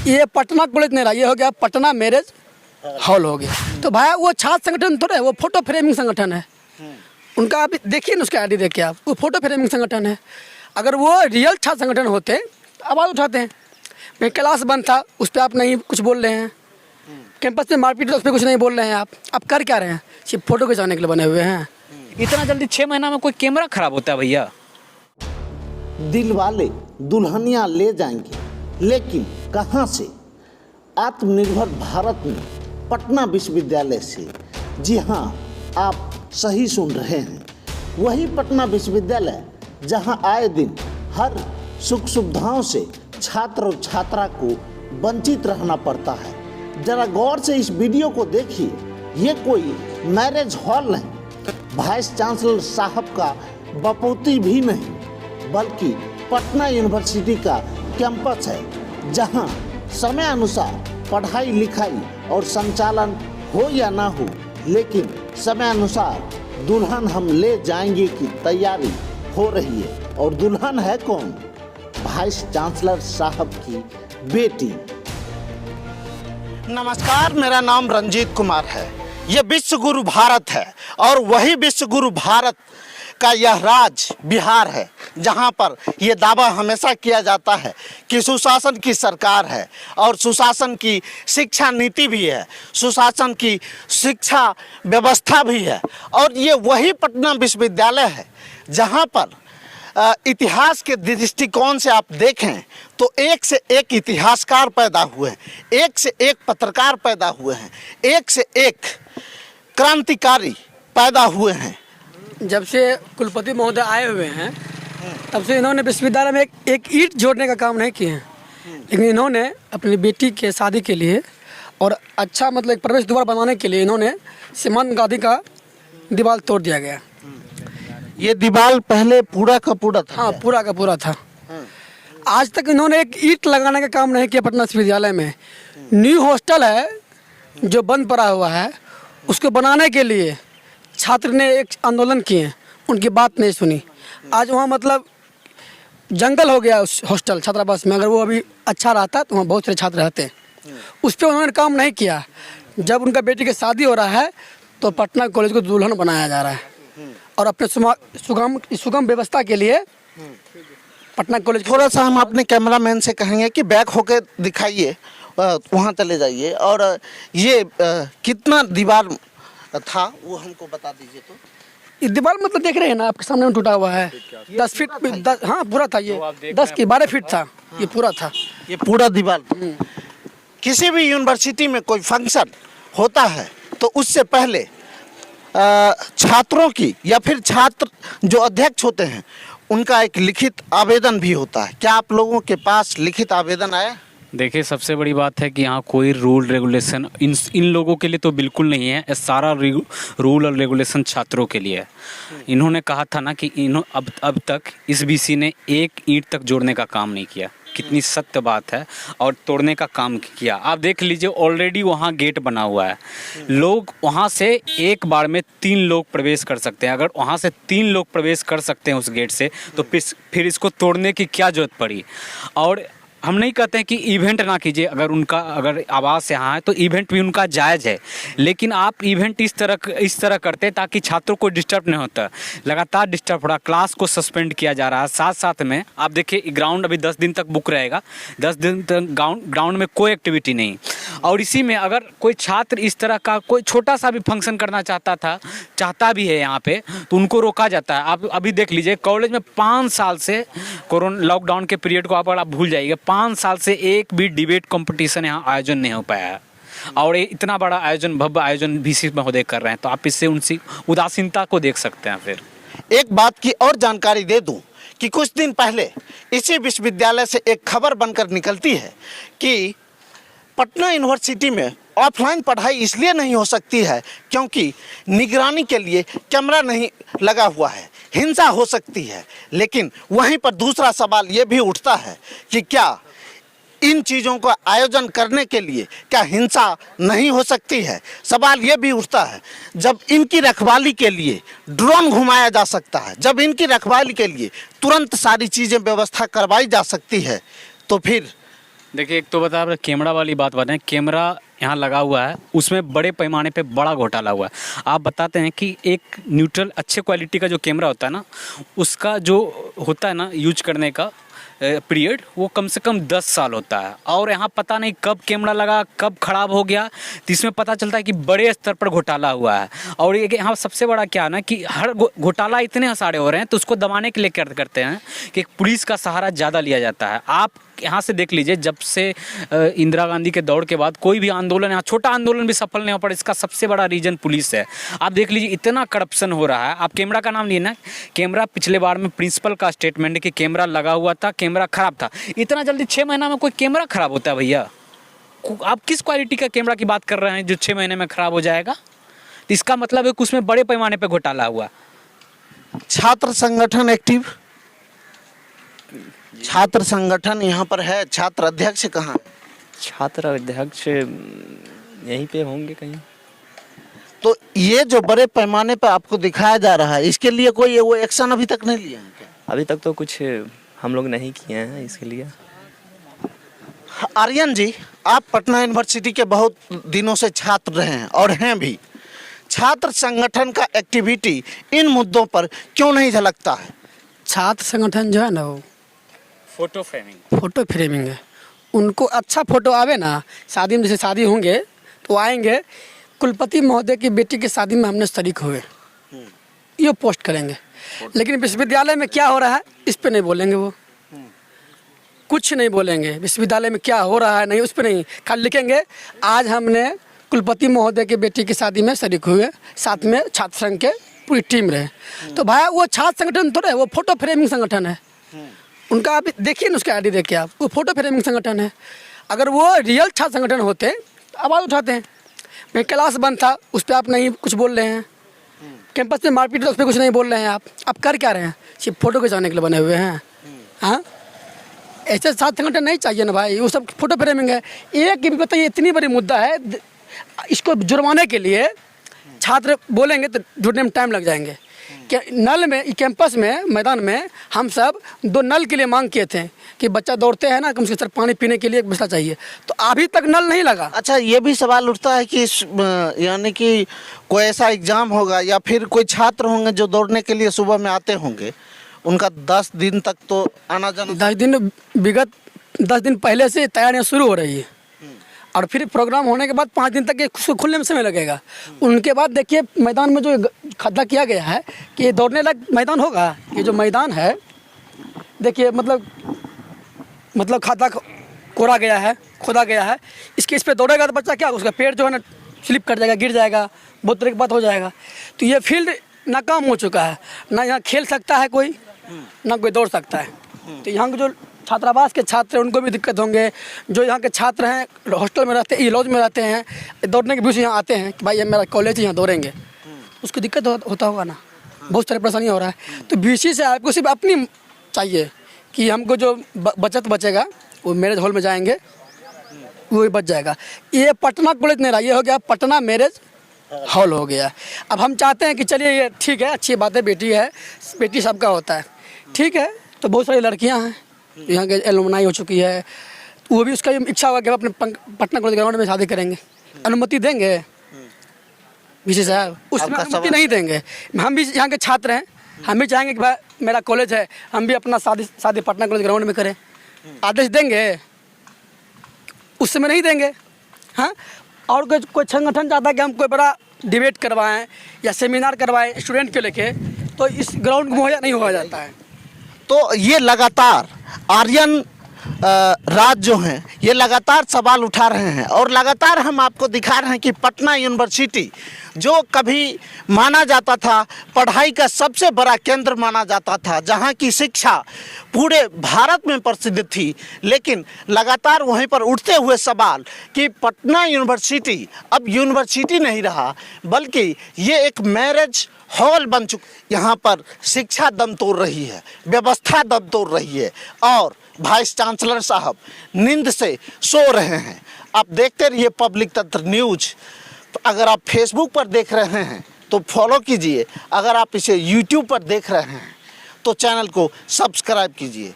ये पटना कॉलेज नहीं रहा, ये हो गया पटना मैरिज हॉल हो गया। तो भाई वो छात्र संगठन थोड़ा है, वो फोटो फ्रेमिंग संगठन है उनका। अभी देखिए ना उसका आईडी देखिए आप, वो फोटो फ्रेमिंग संगठन है। अगर वो रियल छात्र संगठन होते तो आवाज़ उठाते हैं। भाई क्लास बंद था, उस पर आप नहीं कुछ बोल रहे हैं। कैंपस में मारपीट तो उस पर कुछ नहीं बोल रहे हैं। आप कर क्या रहे हैं? सिर्फ फोटो खिंचाने के लिए बने हुए हैं। इतना जल्दी 6 महीना में कोई कैमरा खराब होता है भैया? दिल वाले दुल्हनियाँ ले जाएंगे, लेकिन कहाँ से? आत्मनिर्भर भारत में पटना विश्वविद्यालय से। जी हाँ, आप सही सुन रहे हैं, वही पटना विश्वविद्यालय जहाँ आए दिन हर सुख सुविधाओं से छात्र और छात्रा को वंचित रहना पड़ता है। जरा गौर से इस वीडियो को देखिए, ये कोई मैरिज हॉल नहीं, वाइस चांसलर साहब का बपोती भी नहीं, बल्कि पटना यूनिवर्सिटी का कैंपस है, जहां समय अनुसार पढ़ाई लिखाई और संचालन हो या ना हो, लेकिन समय अनुसार दुल्हन हम ले जाएंगे की तैयारी हो रही है। और दुल्हन है कौन? वाइस चांसलर साहब की बेटी। नमस्कार, मेरा नाम रंजीत कुमार है। ये विश्व गुरु भारत है और वही विश्व गुरु भारत का यह राज्य बिहार है, जहां पर यह दावा हमेशा किया जाता है कि सुशासन की सरकार है और सुशासन की शिक्षा नीति भी है, सुशासन की शिक्षा व्यवस्था भी है। और ये वही पटना विश्वविद्यालय है जहां पर इतिहास के दृष्टिकोण से आप देखें तो एक से एक इतिहासकार पैदा हुए हैं, एक से एक पत्रकार पैदा हुए हैं, एक से एक क्रांतिकारी पैदा हुए हैं। जब से कुलपति महोदय आए हुए हैं तब से इन्होंने विश्वविद्यालय में एक ईंट जोड़ने का काम नहीं किए हैं, लेकिन इन्होंने अपनी बेटी के शादी के लिए और अच्छा मतलब एक प्रवेश द्वार बनाने के लिए इन्होंने सीमांत गांधी का दीवार तोड़ दिया गया। ये दीवार पहले पूरा का पूरा था? हाँ, पूरा का पूरा था। आज तक इन्होंने एक ईंट लगाने का काम नहीं किया। पटना विश्वविद्यालय में न्यू हॉस्टल है जो बंद पड़ा हुआ है, उसको बनाने के लिए छात्र ने एक आंदोलन किए, उनकी बात नहीं सुनी। आज वहाँ मतलब जंगल हो गया उस हॉस्टल छात्रावास में। अगर वो अभी अच्छा रहता तो वहाँ बहुत सारे छात्र रहते, उस पर उन्होंने काम नहीं किया। जब उनका बेटी की शादी हो रहा है तो पटना कॉलेज को दुल्हन बनाया जा रहा है और अपने सुगम व्यवस्था के लिए पटना कॉलेज। थोड़ा सा हम अपने कैमरामैन से कहेंगे कि बैक होके दिखाइए, वहाँ चले जाइए। और ये कितना दीवार था वो हमको बता दीजिए। तो ये दीवार मतलब देख रहे हैं ना, आपके सामने में टूटा हुआ है 10 फीट। हाँ, पूरा था ये, 10 की 12 फीट था ये, पूरा था ये पूरा दीवार। किसी भी यूनिवर्सिटी में कोई फंक्शन होता है तो उससे पहले छात्रों की या फिर छात्र जो अध्यक्ष होते हैं उनका एक लिखित आवेदन भी होता है। क्या आप लोगों के पास लिखित आवेदन आया? देखिए, सबसे बड़ी बात है कि यहाँ कोई रूल रेगुलेशन इन लोगों के लिए तो बिल्कुल नहीं है। ये सारा रूल और रेगुलेशन छात्रों के लिए है। इन्होंने कहा था ना कि अब तक इस बीसी ने एक ईंट तक जोड़ने का काम नहीं किया। कितनी सत्य बात है। और तोड़ने का काम किया। आप देख लीजिए, ऑलरेडी वहाँ गेट बना हुआ है। लोग वहाँ से एक बार में 3 लोग प्रवेश कर सकते हैं। अगर वहाँ से 3 लोग प्रवेश कर सकते हैं उस गेट से, तो फिर इसको तोड़ने की क्या जरूरत पड़ी? और हम नहीं कहते हैं कि इवेंट ना कीजिए। अगर आवाज़ यहाँ है तो इवेंट भी उनका जायज़ है, लेकिन आप इवेंट इस तरह करते ताकि छात्रों को डिस्टर्ब नहीं होता। लगातार डिस्टर्ब हो रहा, क्लास को सस्पेंड किया जा रहा है। साथ साथ में आप देखिए, ग्राउंड अभी 10 दिन तक बुक रहेगा। 10 दिन तक ग्राउंड में कोई एक्टिविटी नहीं। और इसी में अगर कोई छात्र इस तरह का कोई छोटा सा भी फंक्शन करना चाहता भी है यहाँ पे, तो उनको रोका जाता है। आप अभी देख लीजिए, कॉलेज में 5 साल से कोरोना लॉकडाउन के पीरियड को आप भूल जाइए, 5 साल से एक भी डिबेट कंपटीशन यहाँ आयोजन नहीं हो पाया है। और ये इतना बड़ा आयोजन, भव्य आयोजन वीसी महोदय कर रहे हैं, तो आप इससे उनकी उदासीनता को देख सकते हैं। फिर एक बात की और जानकारी दे दूं कि कुछ दिन पहले इसी विश्वविद्यालय से एक खबर बनकर निकलती है कि पटना यूनिवर्सिटी में ऑफलाइन पढ़ाई इसलिए नहीं हो सकती है क्योंकि निगरानी के लिए कैमरा नहीं लगा हुआ है, हिंसा हो सकती है। लेकिन वहीं पर दूसरा सवाल ये भी उठता है कि क्या इन चीज़ों का आयोजन करने के लिए क्या हिंसा नहीं हो सकती है? सवाल ये भी उठता है, जब इनकी रखवाली के लिए ड्रोन घुमाया जा सकता है, जब इनकी रखवाली के लिए तुरंत सारी चीज़ें व्यवस्था करवाई जा सकती है, तो फिर देखिए, एक तो बता रहे कैमरा वाली बात बताएं, कैमरा यहाँ लगा हुआ है, उसमें बड़े पैमाने पे बड़ा घोटाला हुआ है। आप बताते हैं कि एक न्यूट्रल अच्छे क्वालिटी का जो कैमरा होता है ना, उसका जो होता है ना यूज करने का पीरियड, वो कम से कम 10 साल होता है। और यहाँ पता नहीं कब कैमरा लगा, कब ख़राब हो गया, तो इसमें पता चलता है कि बड़े स्तर पर घोटाला हुआ है। और ये यहाँ सबसे बड़ा क्या है ना कि हर घोटाला इतने सारे हो रहे हैं, तो उसको दबाने के लिए क्या करते हैं कि पुलिस का सहारा ज़्यादा लिया जाता है। आप यहाँ से देख लीजिए, जब से इंदिरा गांधी के दौर के बाद कोई भी आंदोलन, यहाँ छोटा आंदोलन भी सफल नहीं हो पड़ा, इसका सबसे बड़ा रीजन पुलिस है। आप देख लीजिए, इतना करप्शन हो रहा है। आप कैमरा का नाम लिए ना, कैमरा पिछले बार में प्रिंसिपल का स्टेटमेंट है कि कैमरा लगा हुआ था, कैमरा खराब था। इतना जल्दी 6 महीना में कोई कैमरा खराब होता है भैया? आप किस क्वालिटी का कैमरा की बात कर रहे हैं जो 6 महीने में खराब हो जाएगा? तो इसका मतलब है कि उसमें बड़े पैमाने पर घोटाला हुआ। छात्र संगठन एक्टिव, छात्र संगठन यहाँ पर है, छात्र अध्यक्ष कहाँ? छात्र अध्यक्ष यहीं पे होंगे कहीं। तो ये जो बड़े पैमाने पर आपको दिखाया जा रहा है, इसके लिए कोई वो एक्शन अभी तक नहीं लिया है क्या? अभी तक तो कुछ हम लोग नहीं किए हैं इसके लिए। आर्यन जी, आप पटना यूनिवर्सिटी के बहुत दिनों से छात्र रहे हैं और हैं भी। छात्र संगठन का एक्टिविटी इन मुद्दों पर क्यों नहीं झलकता है? छात्र संगठन जो है ना, वो फोटो फ्रेमिंग है। उनको अच्छा फोटो आवे ना, शादी में जैसे शादी होंगे तो आएंगे, कुलपति महोदय की बेटी की शादी में हमने शरीक हुए, ये पोस्ट करेंगे। लेकिन विश्वविद्यालय में क्या हो रहा है इस पे नहीं बोलेंगे, वो कुछ नहीं बोलेंगे। विश्वविद्यालय में क्या हो रहा है नहीं, उस पर नहीं, खाली लिखेंगे आज हमने कुलपति महोदय की बेटी की शादी में शरीक हुए, साथ में छात्र संघ के पूरी टीम रहे। तो भाई वो छात्र संगठन थोड़ा है, वो फोटो फ्रेमिंग संगठन है। उनका आप देखिए ना, उसका आईडी देखिए आप, वो फोटो फ्रेमिंग संगठन है। अगर वो रियल छात्र संगठन होते तो आवाज़ उठाते हैं। मैं क्लास बंद था, उस पर आप नहीं कुछ बोल रहे हैं। कैंपस में मारपीट उस पर कुछ नहीं बोल रहे हैं। आप कर क्या रहे हैं? सिर्फ फोटो खिंचाने के लिए बने हुए हैं। हाँ, ऐसे छात्र संगठन नहीं चाहिए ना भाई, वो सब फोटो फ्रेमिंग है। एक भी बताइए, इतनी बड़ी मुद्दा है, इसको जुर्माने के लिए छात्र बोलेंगे तो ढूंढने में टाइम लग जाएंगे। क्या नल में, कैंपस में, मैदान में हम सब 2 नल के लिए मांग किए थे कि बच्चा दौड़ते हैं ना, कम से कम पानी पीने के लिए एक बचना चाहिए, तो अभी तक नल नहीं लगा। अच्छा, ये भी सवाल उठता है कि यानी कि कोई ऐसा एग्जाम होगा या फिर कोई छात्र होंगे जो दौड़ने के लिए सुबह में आते होंगे, उनका 10 दिन तक तो आना जाना, 10 दिन पहले से तैयारियाँ शुरू हो रही है। और फिर प्रोग्राम होने के बाद 5 दिन तक ये खुलने में समय लगेगा। उनके बाद देखिए मैदान में जो खड्डा किया गया है कि ये दौड़ने लायक मैदान होगा। ये जो मैदान है देखिए, मतलब खड्डा खोदा गया है, इस पे दौड़ेगा तो बच्चा क्या, उसका पेड़ जो है ना स्लिप कर जाएगा, गिर जाएगा, बहुत तरह की बात हो जाएगा। तो ये फील्ड नाकाम हो चुका है, ना यहाँ खेल सकता है कोई, ना कोई दौड़ सकता है। तो यहाँ के जो छात्रावास के छात्र हैं उनको भी दिक्कत होंगे। जो यहाँ के छात्र हैं हॉस्टल में रहते हैं, लॉज में रहते हैं, दौड़ने के बीच यहाँ आते हैं कि भाई ये मेरा कॉलेज है, यहाँ दौड़ेंगे, उसको दिक्कत होता होगा ना, बहुत सारी परेशानियाँ हो रहा है। तो बीसी से आपको सिर्फ अपनी चाहिए कि हमको जो बचत बचेगा वो मैरिज हॉल में जाएंगे, वो बच जाएगा। ये पटना कॉलेज नहीं रहा, ये हो गया पटना मैरिज हॉल हो गया। अब हम चाहते हैं कि चलिए ये ठीक है, अच्छी बात है, बेटी है, बेटी सबका होता है, ठीक है। तो बहुत सारी लड़कियां हैं यहाँ के एलुमनाई हो चुकी है, वो भी उसका इच्छा होगा कि अपने पटना कॉलेज ग्राउंड में शादी करेंगे। अनुमति देंगे बीसी साहब? उसमें अनुमति नहीं देंगे। हम भी यहाँ के छात्र हैं, हम भी चाहेंगे कि भाई मेरा कॉलेज है, हम भी अपना शादी पटना कॉलेज ग्राउंड में करें। आदेश देंगे? उस समय नहीं देंगे। हाँ, और कोई संगठन चाहता है कि हम कोई बड़ा डिबेट करवाएं या सेमिनार करवाएं स्टूडेंट के लेके, तो इस ग्राउंड को मुहैया नहीं हो जाता है। तो ये लगातार आर्यन राज जो हैं, ये लगातार सवाल उठा रहे हैं और लगातार हम आपको दिखा रहे हैं कि पटना यूनिवर्सिटी जो कभी माना जाता था पढ़ाई का सबसे बड़ा केंद्र माना जाता था, जहां की शिक्षा पूरे भारत में प्रसिद्ध थी, लेकिन लगातार वहीं पर उठते हुए सवाल कि पटना यूनिवर्सिटी अब यूनिवर्सिटी नहीं रहा, बल्कि ये एक मैरिज हॉल बन चुका। यहाँ पर शिक्षा दम तोड़ रही है, व्यवस्था दम तोड़ रही है और वाइस चांसलर साहब नींद से सो रहे हैं। आप देखते रहिए पब्लिक तंत्र न्यूज। तो अगर आप फेसबुक पर देख रहे हैं तो फॉलो कीजिए, अगर आप इसे यूट्यूब पर देख रहे हैं तो चैनल को सब्सक्राइब कीजिए।